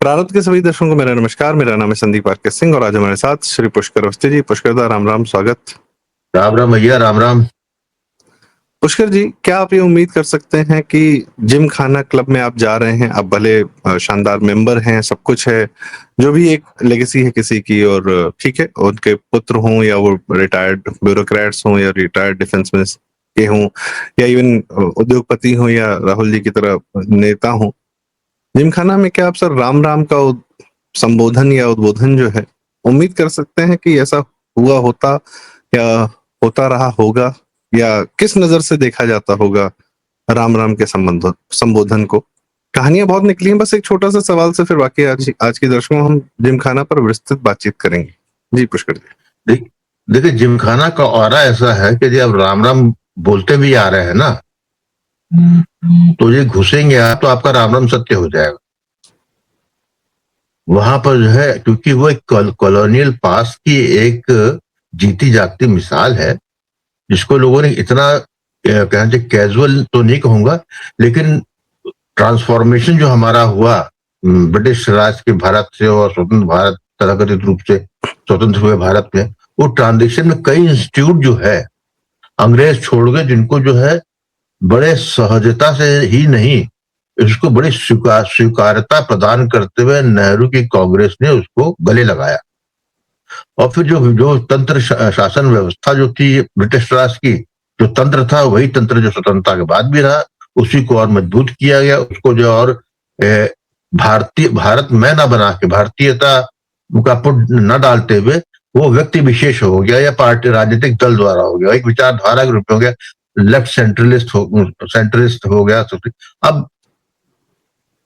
प्रारब्ध के सभी दर्शकों को मेरा नमस्कार। मेरा नाम है संदीप आर के सिंह और आज हमारे साथ श्री पुष्कर अवस्थी जी। पुष्कर दा, राम राम, स्वागत। राम राम भैया, राम राम। पुष्कर जी, क्या आप ये उम्मीद कर सकते हैं कि जिम खाना क्लब में आप जा रहे हैं, आप भले शानदार मेंबर हैं, सब कुछ है, जो भी एक लेगेसी है किसी की, और ठीक है, उनके पुत्र हों या वो रिटायर्ड ब्यूरोक्रेट्स हों या रिटायर्ड डिफेंस में के हों या इवन उद्योगपति हों या राहुल जी की तरह नेता हों, जिमखाना में क्या आप सर राम राम का संबोधन या उद्बोधन जो है, उम्मीद कर सकते हैं कि ऐसा हुआ होता या होता रहा होगा, या किस नजर से देखा जाता होगा राम राम के संबोधन को? कहानियां बहुत निकली हैं, बस एक छोटा सा सवाल से फिर बाकी आज के दर्शकों हम जिमखाना पर विस्तृत बातचीत करेंगे। जी पुष्कर जी। देखिए, जिमखाना का ऑरा ऐसा है कि जब राम राम बोलते भी आ रहे हैं ना, तो ये घुसेंगे आप तो आपका राम राम सत्य हो जाएगा। वहां पर जो है, क्योंकि वो एक कॉलोनियल पास की एक जीती जागती मिसाल है, जिसको लोगों ने इतना कहना चाहिए कैजुअल तो नहीं कहूंगा, लेकिन ट्रांसफॉर्मेशन जो हमारा हुआ ब्रिटिश राज के भारत से और स्वतंत्र भारत, तथाकथित रूप से स्वतंत्र हुए भारत में, वो ट्रांजिशन में कई इंस्टीट्यूट जो है अंग्रेज छोड़ गए, जिनको जो है बड़े सहजता से ही नहीं, इसको बड़ी स्वीकारता प्रदान करते हुए नेहरू की कांग्रेस ने उसको गले लगाया। और फिर जो जो तंत्र शासन व्यवस्था जो थी ब्रिटिश राज की, जो तंत्र था वही तंत्र जो स्वतंत्रता के बाद भी रहा, उसी को और मजबूत किया गया, उसको जो और भारत में ना बना के, भारतीयता का पुट न डालते हुए वो व्यक्ति विशेष हो गया या पार्टी राजनीतिक दल द्वारा हो गया, एक विचारधारा के रूप में हो गया, लेफ्ट सेंट्रलिस्ट हो गया। अब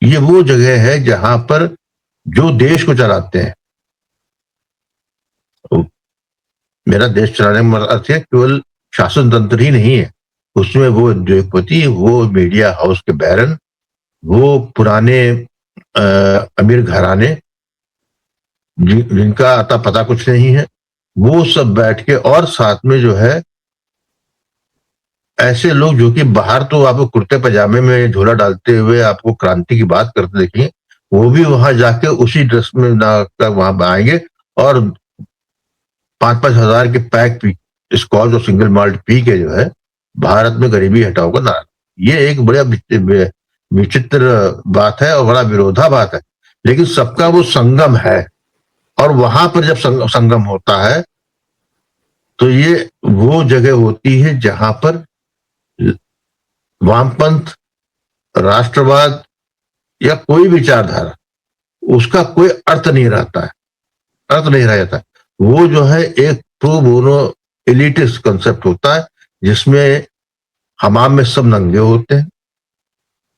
ये वो जगह है जहां पर जो देश को चलाते हैं, मेरा देश चलाने में अर्थ है केवल शासन तंत्र ही नहीं है, उसमें वो उद्योगपति, वो मीडिया हाउस के बैरन, वो पुराने अमीर घराने जिनका आता पता कुछ नहीं है, वो सब बैठ के, और साथ में जो है ऐसे लोग जो कि बाहर तो आपको कुर्ते पजामे में झोला डालते हुए आपको क्रांति की बात करते देखेंगे, वो भी वहां जाके उसी ड्रेस में वहां आएंगे और 5-5 हजार के पैक स्कॉच और सिंगल माल्ट पी के जो है भारत में गरीबी हटाओ का नारा। ये एक बड़ा विचित्र बात है और बड़ा विरोधाभास है, लेकिन सबका वो संगम है। और वहां पर जब संगम होता है तो ये वो जगह होती है जहां पर वामपंथ, राष्ट्रवाद या कोई विचारधारा, उसका कोई अर्थ नहीं रहता है, अर्थ नहीं रह जाता। वो जो है एक प्रो बोनो एलिटिस्ट कंसेप्ट होता है, जिसमें हमाम में सब नंगे होते हैं,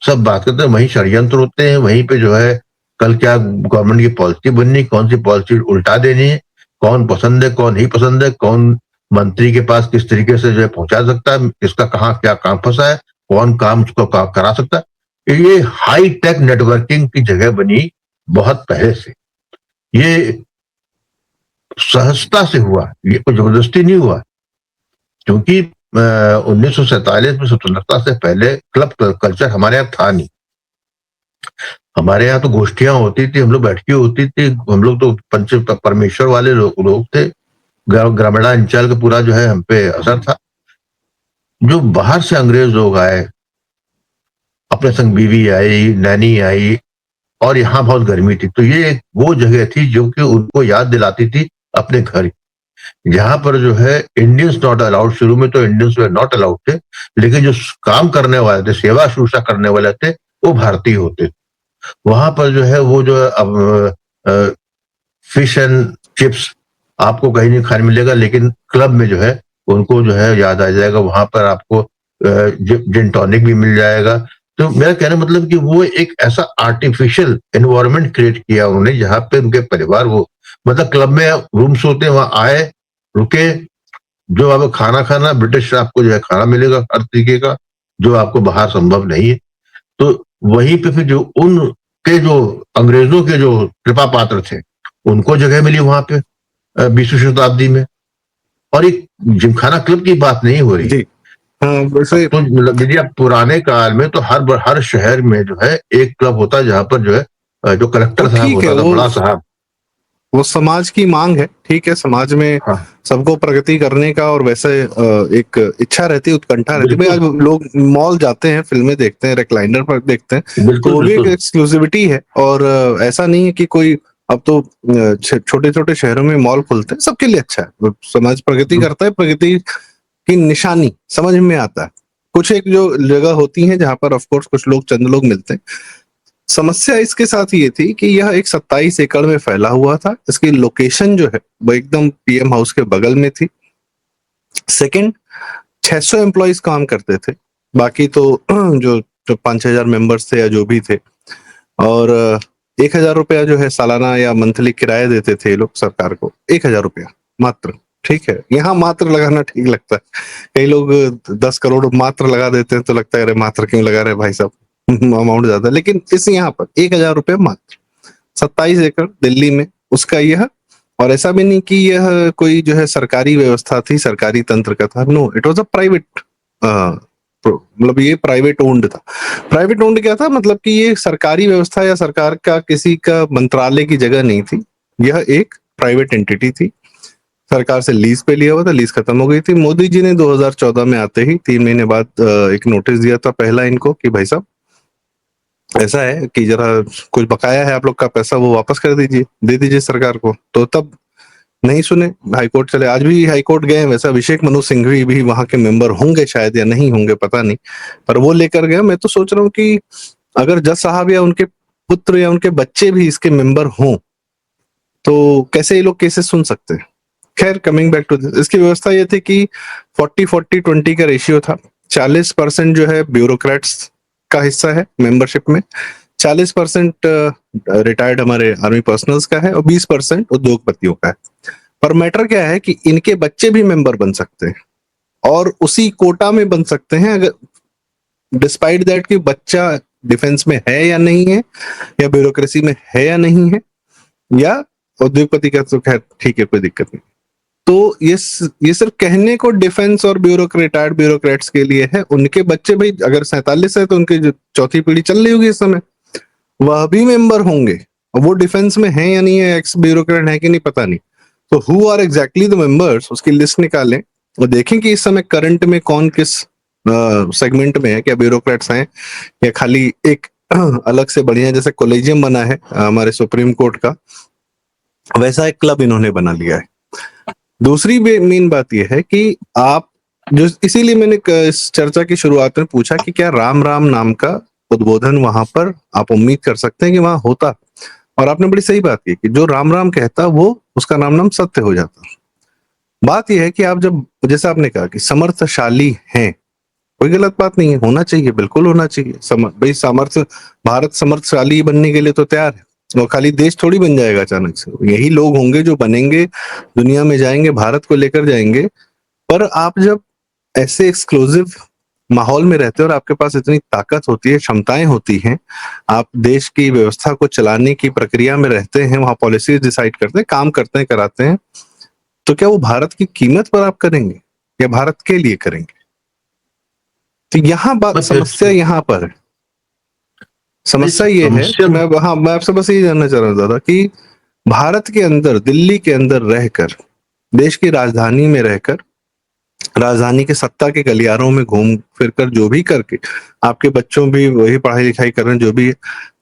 सब बात करते हैं, वहीं षड्यंत्र होते हैं, वहीं पे जो है कल क्या गवर्नमेंट की पॉलिसी बननी, कौन सी पॉलिसी उल्टा देनी है, कौन पसंद है कौन नहीं पसंद है, कौन मंत्री के पास किस तरीके से जो है पहुंचा सकता है, किसका कहाँ क्या काम फंसा है, कौन काम उसको करा सकता है। ये हाई टेक नेटवर्किंग की जगह बनी बहुत पहले से, ये सहजता से हुआ, ये कोई जबरदस्ती नहीं हुआ, क्योंकि 1947 में स्वतंत्रता से पहले क्लब कल्चर हमारे यहाँ था नहीं। हमारे यहाँ तो गोष्ठियां होती थी, हम लोग बैठकी होती थी, हम लोग तो पंच परमेश्वर वाले लोग थे, ग्रामीणांचल का पूरा जो है हम पे असर था। जो बाहर से अंग्रेज लोग आए, अपने संग बीवी आई, नैनी आई, और यहाँ बहुत गर्मी थी, तो ये वो जगह थी जो कि उनको याद दिलाती थी अपने घर, जहां पर जो है इंडियंस नॉट अलाउड। शुरू में तो इंडियंस नॉट अलाउड थे, लेकिन जो काम करने वाले थे, सेवा शुश्रूषा करने वाले थे, वो भारतीय होते। वहां पर जो है वो जो फिश एंड चिप्स आपको कहीं नहीं खाने मिलेगा, लेकिन क्लब में जो है उनको जो है याद आ जाएगा, वहां पर आपको जिन टॉनिक भी मिल जाएगा। तो मेरा कहने मतलब कि वो एक ऐसा आर्टिफिशियल एनवायरनमेंट क्रिएट किया उन्होंने, जहां पे उनके परिवार, वो मतलब क्लब में रूम्स होते हैं, वहां आए, रुके, जो आपको खाना ब्रिटिश आपको जो है खाना मिलेगा हर तरीके का, जो आपको बाहर संभव नहीं है। तो वहीं पे फिर जो उनके जो अंग्रेजों के जो कृपा पात्र थे, उनको जगह मिली वहां पे 20वीं शताब्दी में। और एक जिमखाना क्लब की बात नहीं हो रही, तो मतलब पुराने काल में तो हर शहर में जो है एक क्लब होता है, जहां पर जो है जो कलेक्टर साहब ठीक है, होता था, बड़ा साहब। वो समाज की मांग है, ठीक है, समाज में हाँ, सबको प्रगति करने का और वैसे एक इच्छा रहती है, उत्कंठा रहती है भाई। बिल्कुल, आज लोग मॉल जाते हैं, फिल्में देखते हैं, रिक्लाइनर पर देखते हैं, तो बिल्कुल, वो भी एक बिल्कुल। एक्सक्लूसिविटी है। और ऐसा नहीं है कि कोई, अब तो छोटे छोटे शहरों में मॉल खुलते हैं, सबके लिए अच्छा है, समाज प्रगति करता है, प्रगति की निशानी समझ में आता है। कुछ एक जो जगह होती है जहां पर ऑफ कोर्स कुछ लोग, चंद लोग मिलते हैं। समस्या इसके साथ ये थी कि यह एक 27 एकड़ में फैला हुआ था। इसकी लोकेशन जो है वो एकदम पीएम हाउस के बगल में थी। सेकंड, 600 एम्प्लॉइज काम करते थे, बाकी तो जो जो 5,000 मेंबर्स थे या जो भी थे। और 1,000 रुपया जो है सालाना या मंथली किराया देते थे ये लोग सरकार को, 1,000 रुपया मात्र। ठीक है, यहाँ मात्र लगाना ठीक लगता है, कई लोग 10 करोड़ मात्र लगा देते हैं तो लगता है अरे मात्र क्यों लगा रहे भाई साहब, अमाउंट ज्यादा। लेकिन इस यहाँ पर 1,000 रुपये मात्र, 27 एकड़ दिल्ली में उसका यह। और ऐसा भी नहीं कि यह कोई जो है सरकारी व्यवस्था थी, सरकारी तंत्र का था, no, it was a private, मतलब ये प्राइवेट ओन्ड था। प्राइवेट ओन्ड क्या था, मतलब कि ये सरकारी व्यवस्था या सरकार का किसी का मंत्रालय की जगह नहीं थी, यह एक प्राइवेट एंटिटी थी। सरकार से लीज पे लिया हुआ था, लीज खत्म हो गई थी। मोदी जी ने 2014 में आते ही 3 महीने बाद एक नोटिस दिया था पहला इनको कि भाई साहब ऐसा है कि जरा कुछ बकाया है आप लोग का पैसा, वो वापस कर दीजिए, दे दीजिए सरकार को। तो तब नहीं सुने, हाईकोर्ट चले, आज भी हाईकोर्ट गए। वैसे अभिषेक मनु सिंघवी भी वहां के मेंबर होंगे शायद या नहीं होंगे पता नहीं, पर वो लेकर गए। मैं तो सोच रहा हूँ कि अगर जज साहब या उनके पुत्र या उनके बच्चे भी इसके मेंबर हों तो कैसे ये लोग केसेस सुन सकते हैं। खैर, कमिंग बैक टू दिस, इसकी व्यवस्था ये थी कि 40-40-20 का रेशियो था। 40% जो है ब्यूरोक्रेट्स का हिस्सा है मेंबरशिप में, 40% रिटायर्ड हमारे आर्मी पर्सनल्स का है, और 20% उद्योगपतियों का है। पर मैटर क्या है कि इनके बच्चे भी मेंबर बन सकते हैं और उसी कोटा में बन सकते हैं, अगर डिस्पाइट दैट कि बच्चा डिफेंस में है या नहीं है, या ब्यूरोक्रेसी में है या नहीं है, या उद्योगपति का, तो खैर ठीक है, कोई दिक्कत नहीं। तो ये सिर्फ कहने को डिफेंस और रिटायर्ड ब्यूरोक्रेट्स के लिए है। उनके बच्चे भाई अगर 47 है तो उनकी जो चौथी पीढ़ी चल रही होगी इस समय, वह भी मेंबर होंगे। और वो डिफेंस में है या नहीं है, एक्स ब्यूरोक्रेट है कि नहीं पता नहीं। तो who are exactly the members, उसकी लिस्ट निकालें और देखें कि इस समय करंट में कौन किस सेगमेंट में है, क्या ब्यूरोक्रेट्स हैं या खाली एक अलग से बढ़िया, जैसे कोलेजियम बना है हमारे सुप्रीम कोर्ट का, वैसा एक क्लब इन्होंने बना लिया है। दूसरी मेन बात यह है कि आप जो, इसीलिए मैंने इस चर्चा की शुरुआत में पूछा कि क्या राम राम नाम का उद्बोधन वहां पर आप उम्मीद कर सकते हैं कि वहां होता। और आपने बड़ी सही बात की कि जो राम राम कहता वो, उसका नाम नाम सत्य हो जाता। बात यह है कि आप जब, जैसा आपने कहा कि समर्थशाली हैं, कोई गलत बात नहीं है, होना चाहिए, बिल्कुल होना चाहिए। भाई सामर्थ्य, भारत समर्थशाली बनने के लिए तो तैयार है, और खाली देश थोड़ी बन जाएगा अचानक से, यही लोग होंगे जो बनेंगे, दुनिया में जाएंगे, भारत को लेकर जाएंगे। पर आप जब ऐसे एक्सक्लूसिव माहौल में रहते हैं और आपके पास इतनी ताकत होती है, क्षमताएं होती हैं, आप देश की व्यवस्था को चलाने की प्रक्रिया में रहते हैं, वहां पॉलिसीज डिसाइड करते हैं, काम करते हैं, कराते हैं, तो क्या वो भारत की कीमत पर आप करेंगे या भारत के लिए करेंगे? तो यहाँ बात, बस समस्या यहाँ पर है। समस्या ये है कि समस्या। मैं आपसे बस ये जानना चाह रहा था कि भारत के अंदर, दिल्ली के अंदर रहकर, देश की राजधानी में रहकर, राजधानी के सत्ता के गलियारों में घूम फिर कर जो भी करके आपके बच्चों भी वही पढ़ाई लिखाई कर रहे हैं जो भी है,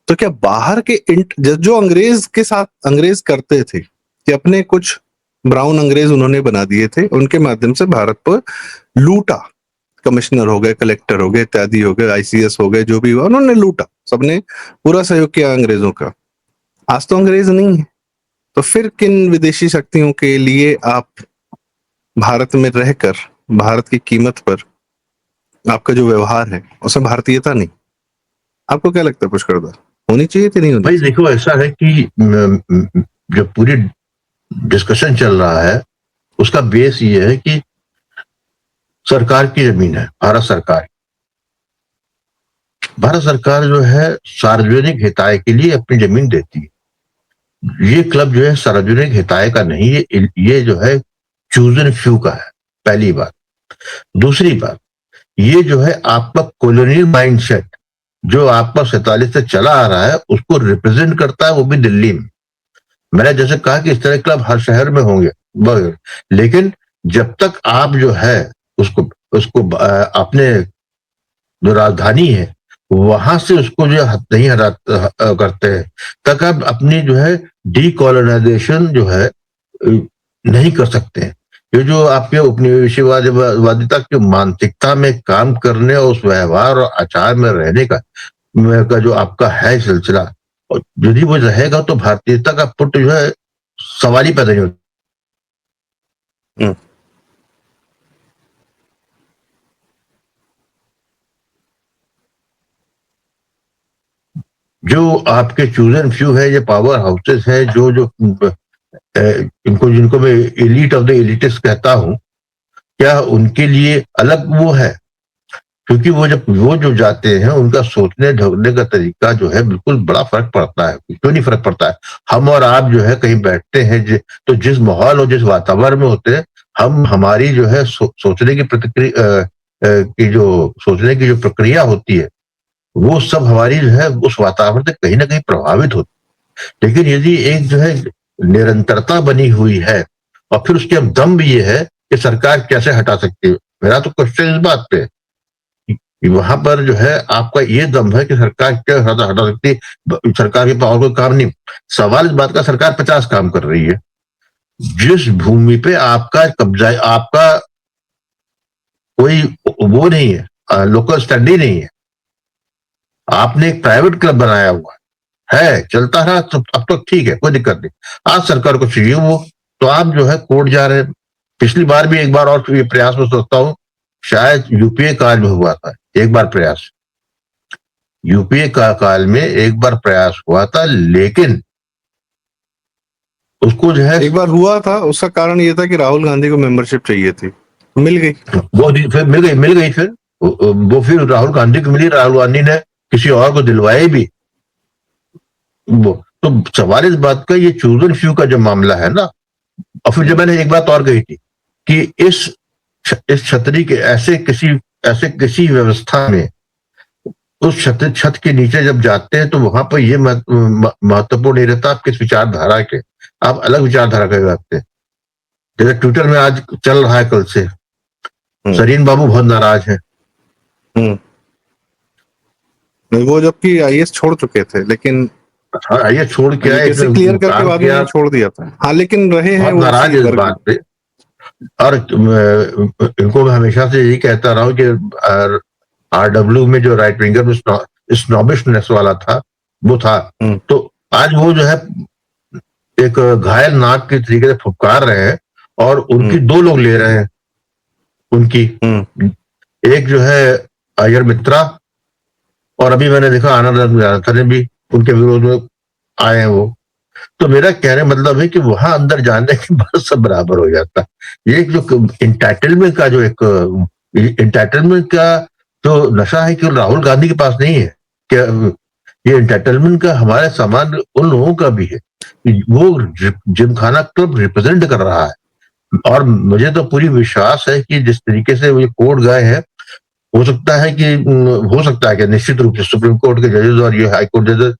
तो क्या बाहर के जो अंग्रेज के साथ अंग्रेज करते थे कि अपने कुछ ब्राउन अंग्रेज उन्होंने बना दिए थे, उनके माध्यम से भारत पर लूटा, कमिश्नर हो गए, कलेक्टर हो गए, इत्यादि हो गए, आईसीएस हो गए, जो भी हुआ उन्होंने लूटा, सबने पूरा सहयोग किया अंग्रेजों का। आज तो अंग्रेज नहीं है, तो फिर किन विदेशी शक्तियों के लिए आप भारत में रहकर, भारत की कीमत पर आपका जो व्यवहार है उसमें भारतीयता नहीं? आपको क्या लगता है पुष्कर दा, होनी चाहिए थी, नहीं होनी भाई चाहिए? देखो, ऐसा है कि जो पूरी डिस्कशन चल रहा है उसका बेस ये है कि सरकार की जमीन है, भारत सरकार जो है सार्वजनिक हिताय के लिए अपनी जमीन देती है। ये क्लब जो है सार्वजनिक हिताय का नहीं, ये जो है चूजन फ्यू का है, पहली बात। दूसरी बात, ये जो है आपका कॉलोनियल माइंडसेट जो आपका 47 से चला आ रहा है उसको रिप्रेजेंट करता है, वो भी दिल्ली में। मैंने जैसे कहा कि इस तरह के क्लब हर शहर में होंगे, लेकिन जब तक आप जो है उसको उसको अपने जो राजधानी है वहां से उसको जो नहीं हटा करते हैं, तक आप अपनी जो है डीकोलोनाइजेशन जो है नहीं कर सकते हैं। ये जो आपके उपनिवेशवादिता की मानसिकता में काम करने और उस व्यवहार और आचार में रहने का जो आपका है सिलसिला, और यदि वो रहेगा तो भारतीयता का पुट जो है सवाल ही पैदा नहीं होता। हम्म, जो आपके चूजन फ्यू है, ये पावर हाउसेस है, जो जो इनको जिनको मैं एलिट ऑफ द एलिटिस्ट कहता हूं, क्या उनके लिए अलग वो है? क्योंकि वो जो जाते हैं उनका सोचने ढोकने का तरीका जो है बिल्कुल बड़ा फर्क पड़ता है। क्यों नहीं फर्क पड़ता है? हम और आप जो है कहीं बैठते हैं तो जिस माहौल और जिस वातावरण में होते हैं, हम हमारी जो है सोचने की प्रतिक्रिया की जो सोचने की जो प्रक्रिया होती है, वो सब हमारी जो है उस वातावरण से कहीं ना कहीं प्रभावित होती है। लेकिन यदि एक जो है निरंतरता बनी हुई है, और फिर उसके अब दम भी ये है कि सरकार कैसे हटा सकती है। मेरा तो क्वेश्चन इस बात पे है कि वहां पर जो है आपका ये दम है कि सरकार क्या हटा सकती है, सरकार के पावर कोई काम नहीं। सवाल इस बात का, सरकार 50 काम कर रही है। जिस भूमि पे आपका कब्जा, आपका कोई वो नहीं है, लोकल स्टडी नहीं है, आपने एक प्राइवेट क्लब बनाया हुआ है, चलता रहा तो अब तो ठीक है, कोई दिक्कत नहीं। आज सरकार को चाहिए वो, तो आप जो है कोर्ट जा रहे हैं। पिछली बार भी एक बार और ये प्रयास में सोचता हूँ, शायद यूपीए काल में हुआ था एक बार प्रयास, यूपीए का काल में एक बार प्रयास हुआ था, लेकिन उसको जो है एक बार हुआ था, उसका कारण ये था कि राहुल गांधी को मेंबरशिप चाहिए थी, मिल गई। वो फिर मिल गई फिर वो फिर राहुल गांधी को मिली, राहुल गांधी ने किसी और को दिलवाई भी वो। तो सवाल इस बात का, ये चूजन फ्यू का जो मामला है ना। और फिर जब मैंने एक बात और कही थी कि इस छतरी के ऐसे किसी व्यवस्था में उस छत के नीचे जब जाते हैं तो वहां पर ये महत्वपूर्ण नहीं रहता आप किस विचारधारा के, आप अलग विचारधारा के जाते हैं। जैसे ट्विटर में आज चल रहा है, कल से सरीन बाबू बहुत नाराज है। वो जबकि आईएएस छोड़ चुके थे, लेकिन हाँ, ये छोड़ के आए, क्लियर करके बाद में छोड़ दिया था। हाँ, लेकिन रहे हैं बहुत नाराज इस बात पे। और इनको मैं हमेशा से यही कहता रहा हूं कि आरडब्ल्यू में जो राइट विंगर में स्नॉबिशनेस वाला था वो था, तो आज वो जो है एक घायल नाक के तरीके से फुफकार रहे हैं, और उनकी दो लोग ले रहे हैं उनकी। एक जो है अय्यर मित्रा, और अभी मैंने देखा आनंद ने भी उनके विरोध में आए हैं वो। तो मेरा कहने मतलब है कि वहां अंदर जाने के बाद सब बराबर हो जाता है। ये जो इंटाइटलमेंट का जो एक इंटाइटलमेंट का जो नशा है, कि राहुल गांधी के पास नहीं है, क्या ये इंटाइटलमेंट का हमारे सामान्य उन लोगों का भी है। वो जिमखाना क्लब रिप्रेजेंट कर रहा है, और मुझे तो पूरी विश्वास है कि जिस तरीके से वो कोर्ट गए हैं, हो सकता है कि निश्चित रूप से सुप्रीम कोर्ट के जजेस और ये हाई कोर्ट जजेस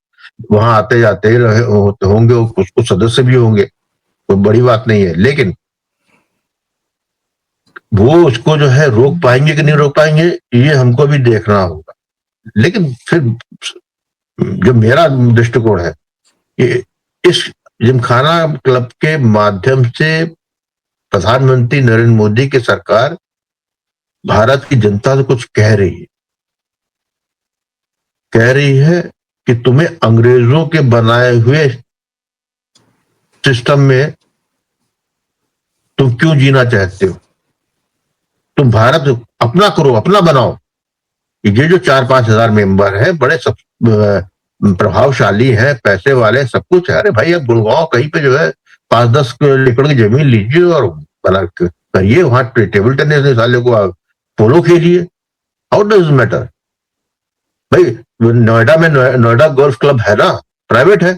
वहां आते जाते ही होंगे, कुछ सदस्य भी होंगे, कोई बड़ी बात नहीं है। लेकिन वो उसको जो है रोक पाएंगे कि नहीं रोक पाएंगे, ये हमको भी देखना होगा। लेकिन फिर जो मेरा दृष्टिकोण है कि इस जिमखाना क्लब के माध्यम से प्रधानमंत्री नरेंद्र मोदी की सरकार भारत की जनता से कुछ कह रही है कि तुम्हें अंग्रेजों के बनाए हुए सिस्टम में तुम क्यों जीना चाहते हो? तुम भारत अपना करो, अपना बनाओ। ये जो 4-5 हजार मेंबर है, बड़े सब प्रभावशाली है, पैसे वाले, सब कुछ है। अरे भाई, अब गुड़गांव कहीं पे जो है 5-10 एकड़ की जमीन लीजिए और बना करिए, वहां टेबल टेनिस साले को पोलो खेलिए। हाउ डज मैटर भाई? नोएडा में नोएडा गोल्फ क्लब है ना, प्राइवेट है,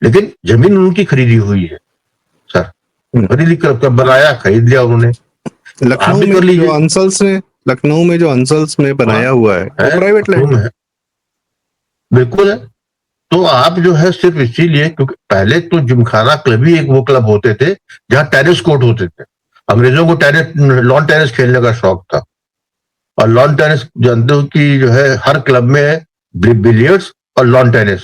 लेकिन जमीन उनकी खरीदी हुई है सर। खरीदी क्लब बनाया, खरीद लिया उन्होंने। लखनऊ में जो अंसल्स ने लखनऊ में जो अंसल्स में बनाया हुआ है वो प्राइवेट लैंड है, बिल्कुल है। तो आप जो है सिर्फ इसीलिए, क्योंकि पहले तो जिमखाना क्लब ही एक वो क्लब होते थे जहां टेनिस कोर्ट होते थे। अंग्रेजों को लॉन टेनिस खेलने का शौक था, और लॉन टेनिस जानते हो कि जो है हर क्लब में बिलियर्ड्स और लॉन टेनिस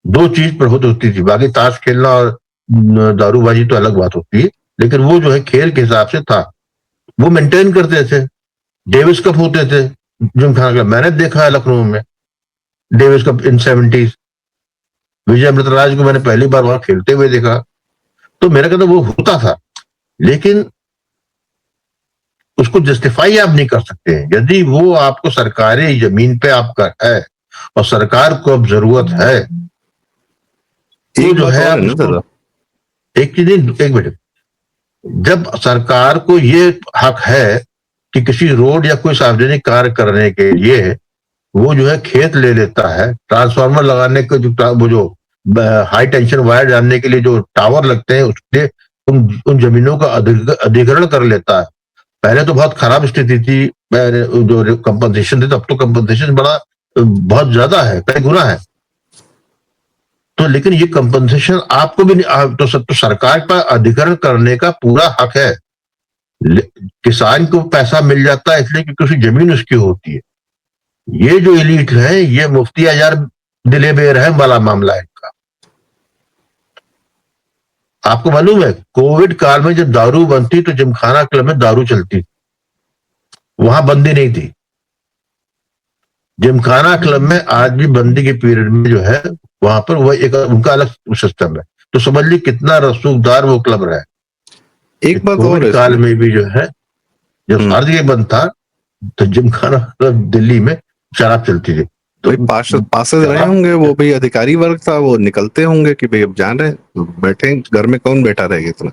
दो चीज प्रभुत्व होती थी। बाकी ताश खेलना और दारूबाजी तो अलग बात होती है, लेकिन वो जो है खेल के हिसाब से था, वो मेंटेन करते थे। डेविस कप होते थे जिमखाना क्लब, मैंने देखा है लखनऊ में डेविस कप इन 70s। विजय अमृतराज को मैंने पहली बार वहां खेलते हुए देखा। तो मेरा कहता वो होता था, लेकिन उसको जस्टिफाई आप नहीं कर सकते हैं। यदि वो आपको सरकारी जमीन पे आपका है और सरकार को अब जरूरत है, तो जो है आप उसको, एक चीज, एक मिनट, जब सरकार को ये हक है कि किसी रोड या कोई सार्वजनिक कार्य करने के लिए वो जो है खेत ले लेता है, ट्रांसफार्मर लगाने के वो जो हाई टेंशन वायर जानने के लिए जो टावर लगते हैं उसके लिए उन जमीनों का अधिग्रहण कर लेता है। पहले तो बहुत खराब स्थिति थी, जो कंपनसेशन थे, तब तो कंपनसेशन बहुत ज्यादा है, कई गुना है। तो लेकिन ये कंपनसेशन आपको भी तो सरकार का अधिग्रहण करने का पूरा हक है। किसान को पैसा मिल जाता है इसलिए क्योंकि उसकी जमीन उसकी होती है। ये जो एलीट है, ये मुफ्ती हजार दिले बेरहम वाला मामला है इनका। आपको मालूम है कोविड काल में जब दारू बनती तो जिमखाना क्लब में दारू चलती थी, वहां बंदी नहीं थी। जिमखाना क्लब में आज भी बंदी के पीरियड में जो है वहां पर वह एक उनका अलग सिस्टम है। तो समझ ली कितना रसूखदार वो क्लब रहा है। एक बात कोविड और काल में भी जो है, जब फर्ज बंद था तो जिमखाना क्लब दिल्ली में शराब चलती थी। तो पार्षद रहे होंगे, वो भी अधिकारी वर्ग था, वो निकलते होंगे कि भाई अब जान रहे बैठे घर में, कौन बैठा रहेगा इतना।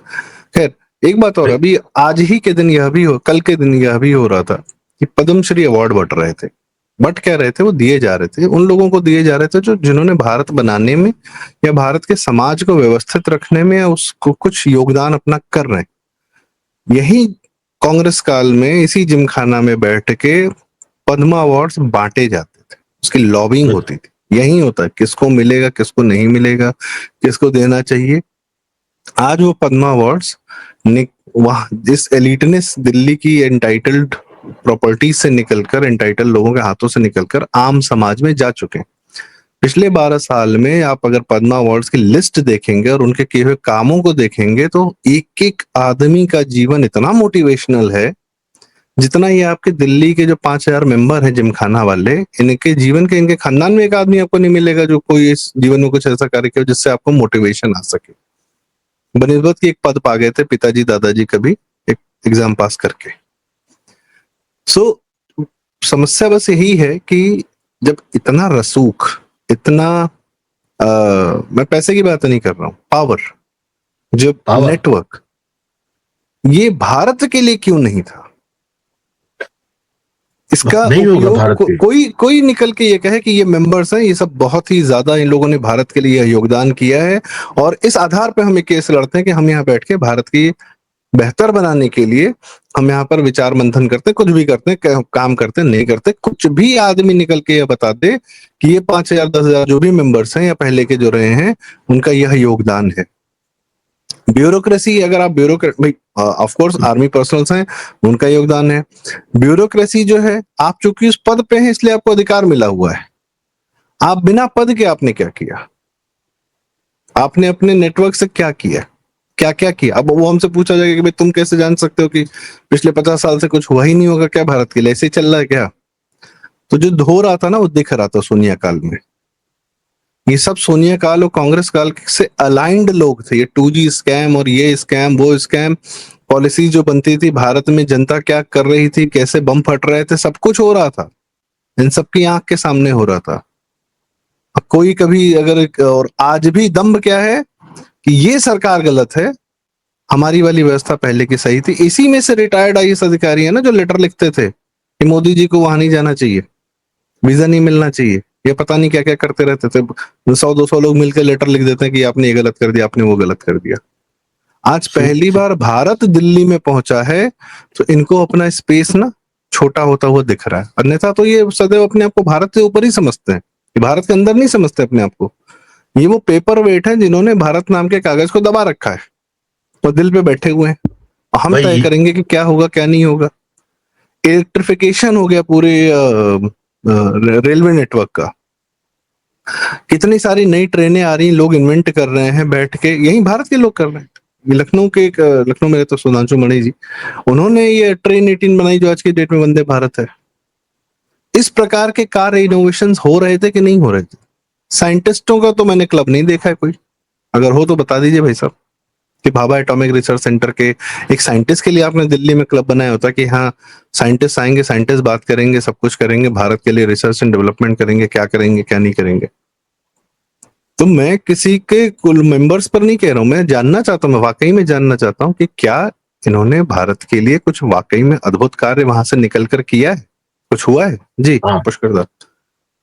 खैर एक बात और, अभी आज ही के दिन यह भी हो, कल के दिन यह भी हो रहा था कि पद्मश्री अवार्ड बट रहे थे। बट क्या रहे थे, वो दिए जा रहे थे उन लोगों को दिए जा रहे थे जो जिन्होंने भारत बनाने में या भारत के समाज को व्यवस्थित रखने में उसको कुछ योगदान अपना कर रहे हैं। यही कांग्रेस काल में इसी जिमखाना में बैठ के पद्मा अवार्ड्स बांटे जाते थे, उसकी लॉबिंग होती थी। यही होता है किसको मिलेगा किसको नहीं मिलेगा, किसको देना चाहिए। आज वो पद्मा अवार्ड्स वहां जिस एलिटनेस दिल्ली की एंटाइटल्ड प्रॉपर्टी से निकलकर, एंटाइटल लोगों के हाथों से निकलकर आम समाज में जा चुके हैं। पिछले 12 साल में आप अगर पद्मा अवार्ड्स की लिस्ट देखेंगे और उनके किए हुए कामों को देखेंगे तो एक एक आदमी का जीवन इतना मोटिवेशनल है, जितना ये आपके दिल्ली के जो 5000 मेंबर हैं जिमखाना वाले, इनके जीवन के, इनके खानदान में एक आदमी आपको नहीं मिलेगा जो कोई इस जीवन में कुछ ऐसा कार्य किया जिससे आपको मोटिवेशन आ सके। बनिस्बत की एक पद पा गए थे पिताजी दादाजी कभी एक एग्जाम पास करके। समस्या बस यही है कि जब इतना रसूख, इतना मैं पैसे की बात नहीं कर रहा हूं, पावर, जो नेटवर्क, ये भारत के लिए क्यों नहीं था? इसका उपयोग कोई निकल के ये कहे कि ये मेंबर्स हैं, ये सब बहुत ही ज्यादा इन लोगों ने भारत के लिए योगदान किया है और इस आधार पे हम एक केस लड़ते हैं कि हम यहाँ बैठ के भारत की बेहतर बनाने के लिए हम यहाँ पर विचार मंथन करते हैं, कुछ भी करते हैं, काम करते हैं, नहीं करते कुछ भी। आदमी निकल के यह बता दे कि ये 5000 10,000 जो भी मेंबर्स हैं या पहले के जो रहे हैं उनका यह योगदान है। ब्यूरोक्रेसी, अगर आप भाई ऑफ कोर्स आर्मी पर्सनल्स हैं, उनका योगदान है। ब्यूरोक्रेसी जो है, आप चूंकि उस पद पे हैं इसलिए आपको अधिकार मिला हुआ है। आप बिना पद के आपने क्या किया? आपने अपने नेटवर्क से क्या किया, क्या क्या किया? अब वो हमसे पूछा जाएगा कि भाई तुम कैसे जान सकते हो कि पिछले 50 साल से कुछ हुआ ही नहीं होगा क्या भारत के लिए, ऐसे ही चल रहा है क्या? तो जो हो रहा था ना वो दिख रहा था सोनिया काल में। ये सब सोनिया काल और कांग्रेस काल से अलाइंड लोग थे। ये 2G स्कैम और ये स्कैम वो स्कैम, पॉलिसी जो बनती थी भारत में, जनता क्या कर रही थी, कैसे बम फट रहे थे, सब कुछ हो रहा था, इन सबकी आंख के सामने हो रहा था। अब कोई कभी अगर, और आज भी दम्भ क्या है कि ये सरकार गलत है, हमारी वाली व्यवस्था पहले की सही थी। इसी में से रिटायर्ड IAS अधिकारी है ना जो लेटर लिखते थे कि मोदी जी को वहां नहीं जाना चाहिए, वीजा नहीं मिलना चाहिए, ये पता नहीं क्या क्या करते रहते थे। 100-200 लोग मिलकर लेटर लिख देते हैं कि आपने ये गलत कर दिया, आपने वो गलत कर दिया। आज पहली बार भारत दिल्ली में पहुंचा है तो इनको अपना स्पेस ना छोटा होता हुआ दिख रहा है, अन्यथा तो ये सदैव अपने आप को भारत से ऊपर ही समझते हैं, भारत के अंदर नहीं समझते अपने आप को। ये वो पेपर वेट है जिन्होंने भारत नाम के कागज को दबा रखा है और दिल पे बैठे हुए हैं। हम तय भाई करेंगे कि क्या होगा क्या नहीं होगा। इलेक्ट्रिफिकेशन हो गया पूरे रेलवे नेटवर्क का, कितनी सारी नई ट्रेनें आ रही हैं, लोग इन्वेंट कर रहे हैं बैठ के, यही भारत के लोग कर रहे हैं। लखनऊ के एक लखनऊ में तो सुधांशु मणि जी, उन्होंने ये ट्रेन 18 बनाई जो आज की डेट में वंदे भारत है। इस प्रकार के कार इनोवेशंस हो रहे थे कि नहीं हो रहे थे? साइंटिस्टों का तो मैंने क्लब नहीं देखा है कोई, अगर हो तो बता दीजिए भाई साहब कि भाभा एटॉमिक रिसर्च सेंटर के एक साइंटिस्ट के लिए आपने दिल्ली में क्लब बनाया होता कि हाँ साइंटिस्ट आएंगे, साइंटिस्ट बात करेंगे, सब कुछ करेंगे, भारत के लिए रिसर्च एंड डेवलपमेंट करेंगे, क्या करेंगे क्या नहीं करेंगे। तो मैं किसी के कुल मेंबर्स पर नहीं कह रहा हूं, मैं जानना चाहता हूं, मैं वाकई में जानना चाहता हूं कि क्या इन्होंने भारत के लिए कुछ वाकई में अद्भुत कार्य वहां से निकल कर किया है, कुछ हुआ है जी? हाँ पुष्कर दा,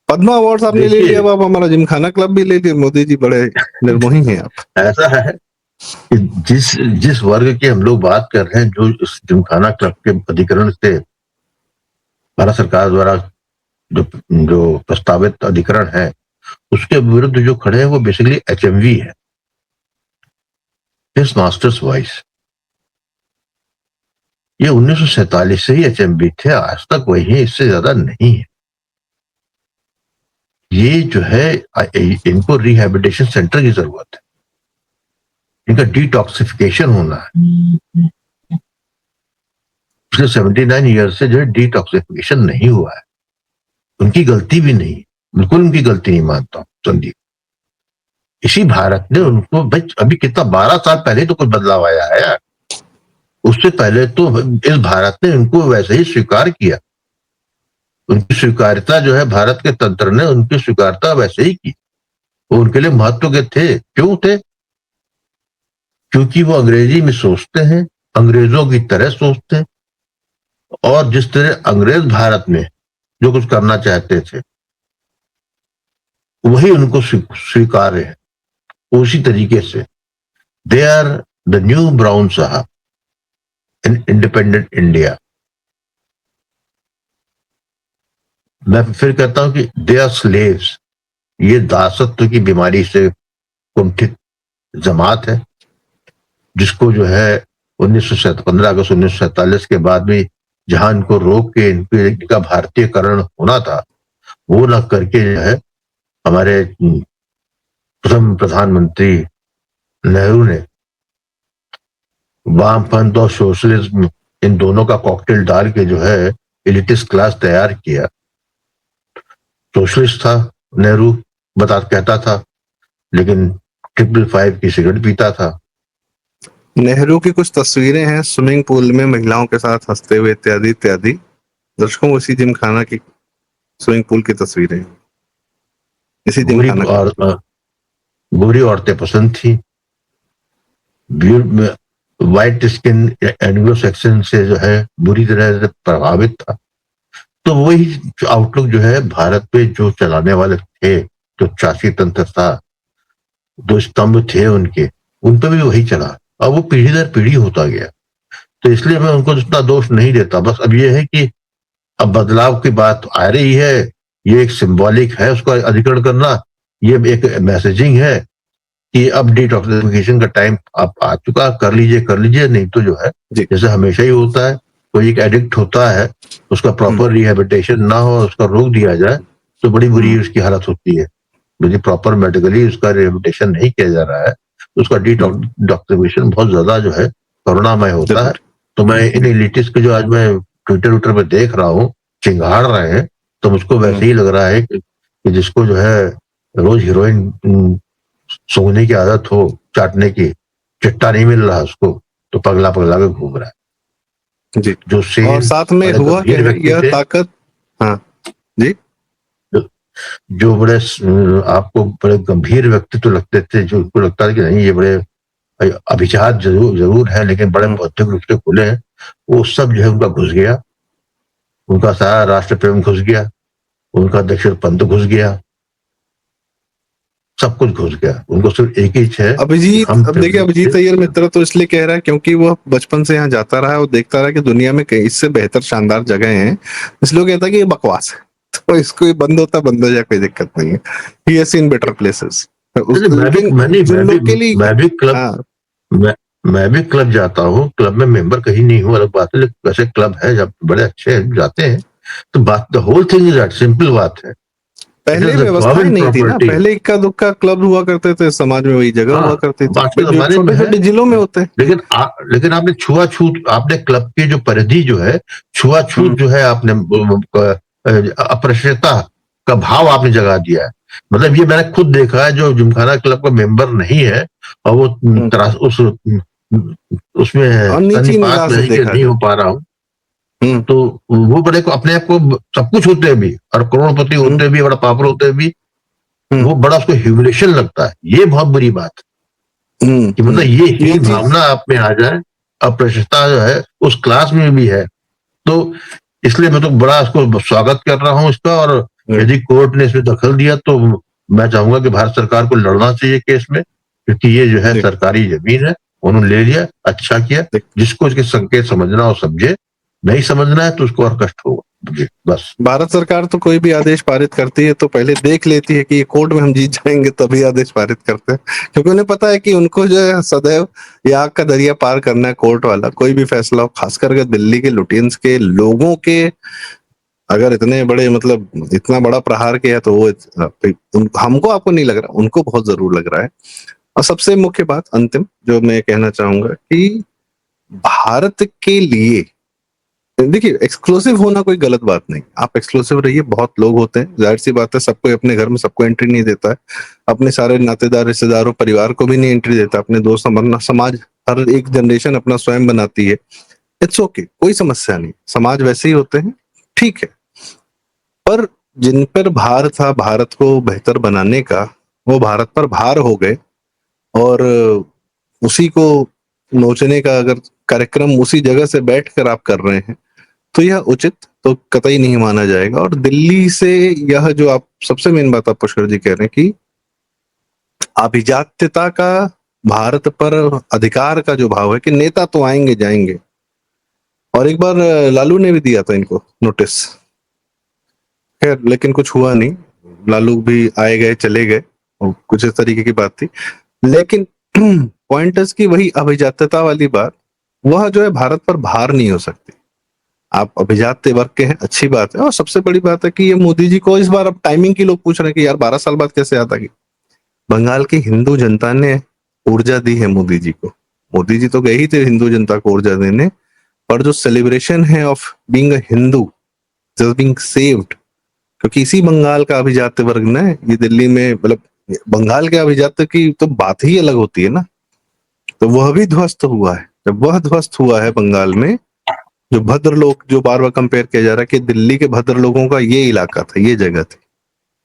पद्मा अवार्ड आपने ले लिया, देखिए, अब आप हमारा जिमखाना क्लब भी ले लिया। मोदी जी बड़े निर्मोही हैं आप। ऐसा है कि जिस जिस वर्ग की हम लोग बात कर रहे हैं, जो इस जिमखाना क्लब के अधिकरण से भारत सरकार द्वारा जो जो प्रस्तावित अधिकरण है, उसके विरुद्ध जो खड़े हैं वो बेसिकली एचएमवी है, हिज मास्टर्स वॉइस। ये 1947 से ही एचएमवी थे, आज तक वही है, इससे ज्यादा नहीं है। ये जो है इनको रिहैबिलिटेशन सेंटर की जरूरत है, इनका डिटॉक्सिफिकेशन होना है। पिछले 79 ईयर से जो है डिटॉक्सिफिकेशन नहीं हुआ है, उनकी गलती भी नहीं, बिल्कुल उनकी गलती नहीं मानता हूं संदीप। इसी भारत ने उनको, भाई अभी कितना 12 साल पहले तो कुछ बदलाव आया है यार, उससे पहले तो इस भारत ने उनको वैसे ही स्वीकार किया। उनकी स्वीकार्यता जो है, भारत के तंत्र ने उनकी स्वीकार्यता वैसे ही की। वो उनके लिए महत्व के थे। क्यों थे? क्योंकि वो अंग्रेजी में सोचते हैं, अंग्रेजों की तरह सोचते हैं, और जिस तरह अंग्रेज भारत में जो कुछ करना चाहते थे वही उनको स्वीकार्य है, उसी तरीके से। They are the new brown sahib in independent India. मैं फिर कहता हूं कि दे आर स्लेव्स। ये दासत्व की बीमारी से कुंठित जमात है, जिसको जो है 15 अगस्त 1947 के बाद भी जहां इनको रोक के इनका भारतीयकरण होना था, वो न करके जो है हमारे प्रथम प्रधानमंत्री नेहरू ने वामपंथ और सोशलिज्म, इन दोनों का कॉकटेल डाल के जो है एलिटिस्ट क्लास तैयार किया। सोशलिस्ट था नेहरू, कहता था, लेकिन 555 की सिगरेट पीता था। नेहरू की कुछ तस्वीरें हैं स्विमिंग पूल में महिलाओं के साथ हंसते हुए इत्यादि इत्यादि। दर्शकों को इसी जिमखाना की स्विमिंग पूल की तस्वीरें, इसी गोरी जिमखाना और क्लब। गोरी औरतें पसंद थी। व्हाइट स्किन एंग्लो सेक्शन से जो है बुरी तरह से प्रभावित था। तो वही आउटलुक जो है भारत पे जो चलाने वाले थे, जो शासी तंत्र था, दो स्तंभ थे उनके, उन पे भी वही चला। अब वो पीढ़ी दर पीढ़ी होता गया। तो इसलिए मैं उनको जितना दोष नहीं देता। बस अब ये है कि अब बदलाव की बात आ रही है, ये एक सिंबॉलिक है उसका अधिकरण करना, ये एक मैसेजिंग है कि अब डिटॉक्सिफिकेशन का टाइम आप आ चुका, कर लीजिए, नहीं तो जो है जैसे हमेशा ही होता है, कोई एक एडिक्ट होता है, उसका प्रॉपर रिहेबिलिटेशन ना हो, उसका रोक दिया जाए तो बड़ी बुरी उसकी हालत होती है। यदि प्रॉपर मेडिकली उसका रिहेबिलिटेशन नहीं किया जा रहा है तो उसका डिटॉक्सिफिकेशन बहुत ज्यादा जो है करुणामय होता है। तो मैं इन एलिटिस्ट के जो आज मैं ट्विटर पे देख रहा हूँ चिंगाड़ रहे हैं, तो मुझको वैसे ही लग रहा है कि जिसको जो है रोज हीरोइन सोने की आदत हो, चाटने की, चिट्टा नहीं मिल रहा उसको, तो पगला पगला के घूम रहा है। जी। जो शेर और साथ में बड़े हुआ क्या गंभीर है, व्यक्ति यह थे, ताकत। हाँ जी। जो बड़े आपको बड़े गंभीर व्यक्तित्व लगते थे, जो उनको लगता था कि नहीं ये बड़े अभिजात जरूर है लेकिन बड़े बौद्धिक रूप से खुले हैं, वो सब जो है उनका घुस गया, उनका सारा राष्ट्र प्रेम घुस गया, उनका दक्षिण पंथ घुस गया। सब कुछ घुस गया, उनको सिर्फ एक ही इच्छा है कि अभिजीत, हम अब देखिए अभिजीत अय्यर मित्र तो इसलिए कह रहा है क्योंकि वो बचपन से यहाँ जाता रहा है और देखता रहा कि दुनिया में कई इससे बेहतर शानदार जगह हैं, इसलिए वो कहता है कि ये बकवास है, तो इसको ये बंद होता बंद हो जाए, कोई दिक्कत नहीं है, he has seen better places. लेकिन जिन लोग के लिए मैं भी क्लब हाँ मैं मैं भी क्लब जाता हूँ, क्लब में मेंबर कहीं नहीं हूँ, अलग बात है, लेकिन वैसे क्लब है जब बड़े अच्छे हैं, जाते हैं, तो बात the whole thing is that, simple बात है, पहले व्यवस्थाएं नहीं थी ना, पहले इक्का दुक्का क्लब हुआ करते थे समाज में, वही जगह हुआ करती थी, आज के जमाने में छोटे छोटे जिलों में होते हैं। लेकिन आपने छुआछूत, आपने क्लब की जो परिधि जो है, छुआछूत जो है, आपने अपरिशता का भाव आपने जगा दिया है। मतलब ये मैंने खुद देखा है, जो जिमखाना क्लब का मेंबर नहीं है और वो उसमें सन्निपात नहीं हो पा रहा हूँ, तो वो बड़े को अपने आप को सब कुछ होते भी और करोड़पति होते भी, बड़ा पावर होते भी, वो बड़ा उसको ह्यूमिलेशन लगता है। ये बहुत बुरी बात है कि मतलब ये भावना आप में आ जाए, अप्रशस्ता जो है उस क्लास में भी है, तो इसलिए मैं तो बड़ा इसको स्वागत कर रहा हूँ इसका। और यदि कोर्ट ने इसमें दखल दिया तो मैं चाहूंगा कि भारत सरकार को लड़ना चाहिए केस में, क्योंकि ये जो है सरकारी जमीन है, उन्होंने ले लिया, अच्छा किया। जिसको इसके संकेत समझना हो समझे, नहीं समझना है तो उसको और कष्ट होगा। बस भारत सरकार तो कोई भी आदेश पारित करती है तो पहले देख लेती है कि ये कोर्ट में हम जीत जाएंगे तभी आदेश पारित करते हैं, क्योंकि उन्हें पता है कि उनको जो है सदैव ये आग का दरिया पार करना है। कोर्ट वाला कोई भी फैसला हो, खास करके दिल्ली के लुटियंस के लोगों के, अगर इतने बड़े मतलब इतना बड़ा प्रहार किया तो वो हमको, आपको नहीं लग रहा, उनको बहुत जरूर लग रहा है। और सबसे मुख्य बात अंतिम जो मैं कहना चाहूंगा कि भारत के लिए देखिए, एक्सक्लूसिव होना कोई गलत बात नहीं, आप एक्सक्लूसिव रहिए, बहुत लोग होते हैं, जाहिर सी बात है, सबको अपने घर में सबको एंट्री नहीं देता है, अपने सारे नातेदार रिश्तेदारों परिवार को भी नहीं एंट्री देता, अपने दोस्त समाज, हर एक जनरेशन अपना स्वयं बनाती है। इट्स ओके, कोई समस्या नहीं, समाज वैसे ही होते हैं, ठीक है। पर जिन पर भार था भारत को बेहतर बनाने का, वो भारत पर भार हो गए, और उसी को नोचने का अगर कार्यक्रम उसी जगह से बैठकर आप कर रहे हैं तो यह उचित तो कतई नहीं माना जाएगा। और दिल्ली से यह जो आप सबसे मेन बात आप पुष्कर जी कह रहे हैं कि अभिजात्यता का, भारत पर अधिकार का जो भाव है कि नेता तो आएंगे जाएंगे, और एक बार लालू ने भी दिया था इनको नोटिस, खैर लेकिन कुछ हुआ नहीं, लालू भी आए गए चले गए, और कुछ इस तरीके की बात थी। लेकिन पॉइंटर्स की वही अभिजात्यता वाली बात, वह जो है भारत पर भार नहीं हो सकती। आप अभिजात्य वर्ग के हैं, अच्छी बात है, और सबसे बड़ी बात है कि ये मोदी जी को इस बार, अब टाइमिंग की लोग पूछ रहे हैं कि यार 12 साल बाद कैसे याद आ गई। बंगाल की हिंदू जनता ने ऊर्जा दी है मोदी जी को, मोदी जी तो गए ही थे हिंदू जनता को ऊर्जा देने, पर जो सेलिब्रेशन है of being a Hindu, just being saved, क्योंकि इसी बंगाल का अभिजात्य वर्ग ने ये दिल्ली में, मतलब बंगाल के अभिजात्य की तो बात ही अलग होती है ना, तो वह भी ध्वस्त हुआ है। जब वह ध्वस्त हुआ है बंगाल में, जो भद्र लोग, जो बार बार कंपेयर किया जा रहा है कि दिल्ली के भद्र लोगों का ये इलाका था, ये जगह थी,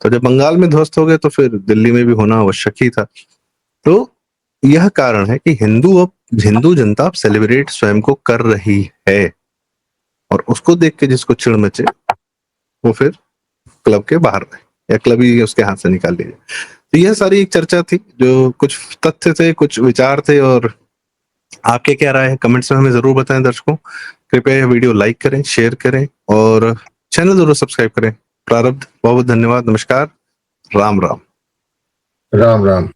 तो जब बंगाल में ध्वस्त हो गए तो फिर दिल्ली में भी होना आवश्यक ही था। तो यह कारण है कि हिंदू जनता अब सेलिब्रेट स्वयं को कर रही है, और उसको देख के जिसको चिढ़ मचे वो फिर क्लब के बाहर रहे, या क्लब ही उसके हाथ से निकाल लीजिए। तो यह सारी एक चर्चा थी, जो कुछ तथ्य थे, कुछ विचार थे, और आपके क्या राय है कमेंट्स में हमें जरूर बताएं। दर्शकों, कृपया वीडियो लाइक करें, शेयर करें, और चैनल जरूर सब्सक्राइब करें। प्रारब्ध, बहुत बहुत धन्यवाद, नमस्कार, राम राम। राम राम।